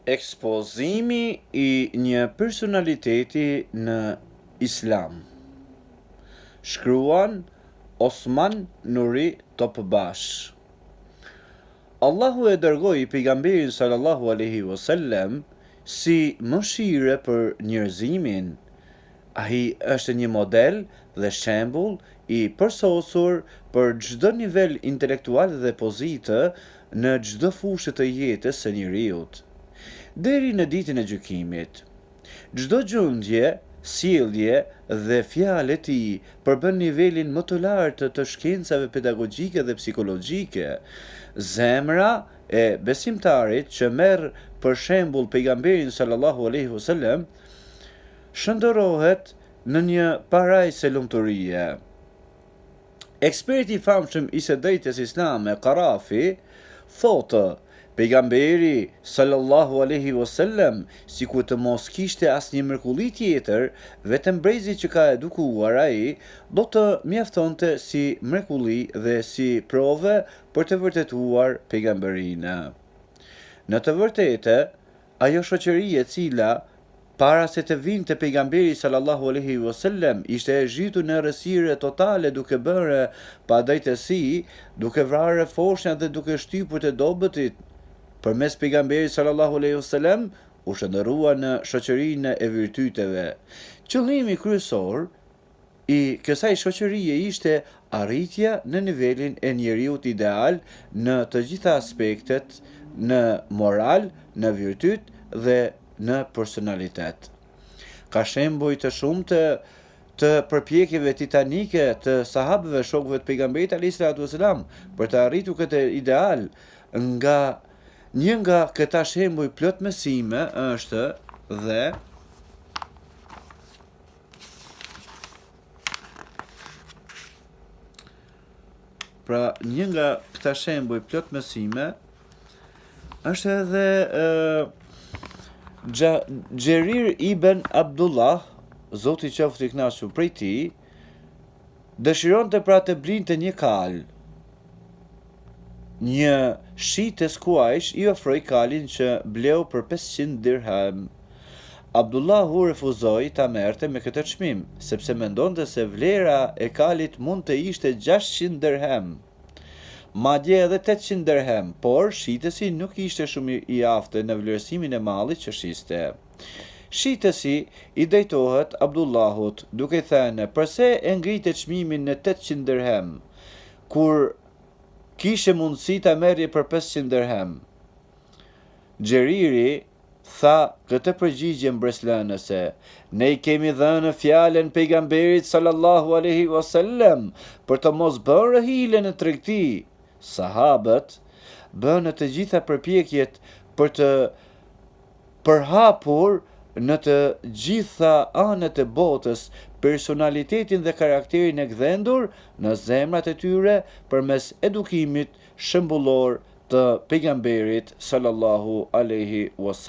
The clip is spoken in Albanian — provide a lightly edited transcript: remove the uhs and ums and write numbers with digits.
Ekspozimi I një personaliteti në Islam. Shkruan Osman Nuri Topbash. Allahu e dërgoi pejgamberin sallallahu alaihi wasallam si mëshire për njerëzimin. Ai është një model dhe shembull I përsosur për çdo nivel intelektual dhe pozite në çdo fushë të jetës së njeriut. Deri në ditën e gjykimit, çdo gjendje, sjellje dhe fjalë e tij përbën nivelin më të lartë të shkencave pedagogjike dhe psikologjike. Zemra e besimtarit që merr për shembull pejgamberin sallallahu alaihi wasallam shndërrohet në një parajse lumturie. Eksperti I famshëm I së drejtës islame Qarafi thotë pejgamberi sallallahu alaihi wasallam sikur të mos kishte asnjë mrekulli tjetër, vetëm brezi që ka edukuar ai do të mjaftonte si mrekulli dhe si prove për të vërtetuar pejgamberinë. Në të vërtetë, ajo shoqëri e cila para se të vinte pejgamberi sallallahu alaihi wasallam ishte e zhytur në errësirë totale duke bërë padrejtësi, duke vrarë foshnjat dhe duke shtypur të dobëtit. Përmes pejgamberit sallallahu alaihi wasallam u shndërrua në shoqërinë e virtyteve. Qëllimi kryesor I kësaj shoqërie ishte arritja në nivelin e njeriut ideal në të gjitha aspektet, në moral, në virtyt dhe në personalitet. Ka shembuj të shumtë të përpjekjeve titanike të sahabëve, shokëve të pejgamberit alayhis salam për të arritur këtë ideal. Një nga këta shembuj plot mësime është dhe një nga këta shembuj plot mësime është edhe Xherir ibn Abdullah, Zoti qoftë I kënaqur prej tij, dëshironte pra të blinte një kal. Një shites kuajsh I ofroi kalin që bleu për 500 dirham. Abdullahu refuzoi ta merrte me këtë çmim, sepse mendonte se vlera e kalit mund të ishte 600 dirham. Madje edhe 800 dirham, por shitesi nuk ishte shumë I aftë në vlerësimin e mallit që shiste. Shitesi I drejtohet Abdullahut, duke thënë: "Pse e ngrite çmimin në 800 dirham, kur kishe mundësi ta merrje për 500 dirham?" Xheriri tha këtë përgjigje mbreslënëse: "Ne I kemi dhënë fjalën pejgamberit sallallahu alaihi wasallam për të mos bërë hile në tregti." Sahabët bënë të gjitha përpjekjet për të përhapur në të gjitha anët e botës personalitetin dhe karakterin e gdhendur në zemrat e tyre përmes edukimit shembullor të pejgamberit sallallahu alaihi wasallam.